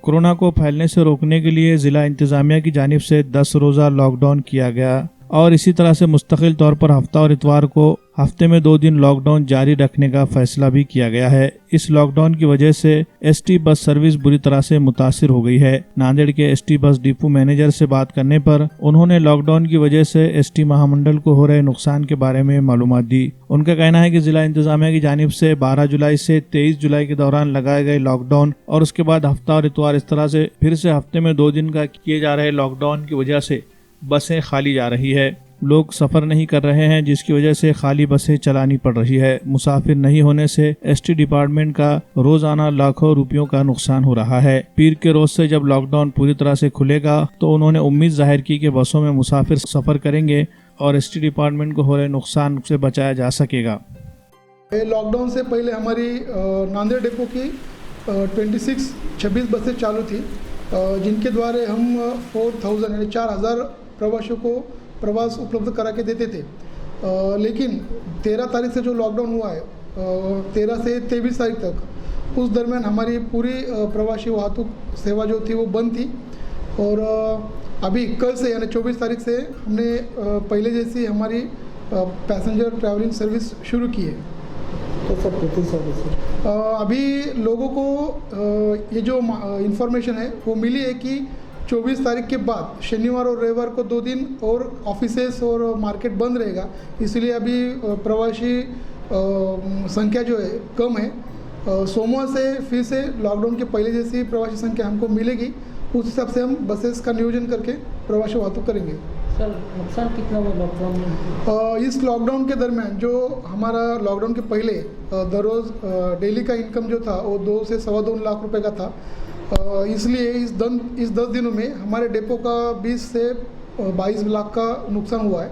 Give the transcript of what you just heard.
Corona को फैलने से रोकने के लिए जिला इंतजामिया की जानिब से 10 रोज़ा लॉकडाउन किया गया और इसी तरह से मुस्तकिल तौर पर हफ्ता और इतवार को हफ्ते में 2 दिन लॉकडाउन जारी रखने का फैसला भी किया गया है। इस लॉकडाउन की वजह से एसटी बस सर्विस बुरी तरह से मुतासिर हो गई है। नांदेड़ के एसटी बस डिपो मैनेजर से बात करने पर उन्होंने लॉकडाउन की वजह से एसटी महामंडल को हो रहे नुकसान के बारे में मालूमात दी। उनका कहना है कि जिला इंतजामिया की जानिब से 12 जुलाई से 23 जुलाई के दौरान लगाए गए लॉकडाउन और उसके बाद हफ्ता और इतवार इस तरह से फिर से हफ्ते में 2 दिन का किए जा रहे लॉकडाउन की वजह से बसें खाली जा रही है। लोग सफर नहीं कर रहे हैं, जिसकी वजह से खाली बसें चलानी पड़ रही है। मुसाफिर नहीं होने से एसटी डिपार्टमेंट का रोजाना लाखों रुपयों का नुकसान हो रहा है। पीर के रोज से जब लॉकडाउन पूरी तरह से खुलेगा तो उन्होंने उम्मीद जाहिर की कि बसों में मुसाफिर सफर करेंगे और एसटी डिपार्टमेंट को हो रहे नुकसान से बचाया जा सकेगा। लॉकडाउन से पहले हमारी नांदेड़ डिपो की 26 बसें चालू थी, जिनके द्वारा हम 4000 यानी 4000 प्रवासियों को प्रवास उपलब्ध करा के देते थे। लेकिन 13 तारीख से जो लॉकडाउन हुआ है, 13 से 23 तारीख तक, उस दरमियान हमारी पूरी प्रवासी वाहतूक सेवा जो थी वो बंद थी। और अभी कल से यानी 24 तारीख से हमने पहले जैसी हमारी पैसेंजर ट्रैवलिंग सर्विस शुरू की है। तो सब कितनी सर्विस है? अभी लोगों को ये जो इंफॉर्मेशन है वो मिली है कि 24 तारीख के बाद शनिवार और रविवार को 2 दिन और ऑफिसेस और मार्केट बंद रहेगा, इसलिए अभी प्रवासी संख्या जो है कम है। सोमवार से फिर से लॉकडाउन के पहले जैसी प्रवासी संख्या हमको मिलेगी, उस हिसाब से हम बसेस का नियोजन करके प्रवासी वाहतूक करेंगे। सर, नुकसान कितना हुआ लॉकडाउन में? इस लॉकडाउन के दरमियान जो हमारा लॉकडाउन के पहले दररोज़ डेली का इनकम जो था वो 2 से 2.25 लाख रुपए का था। इसलिए इस 10 दिनों में हमारे डिपो का 20 से 22 लाख का नुकसान हुआ है।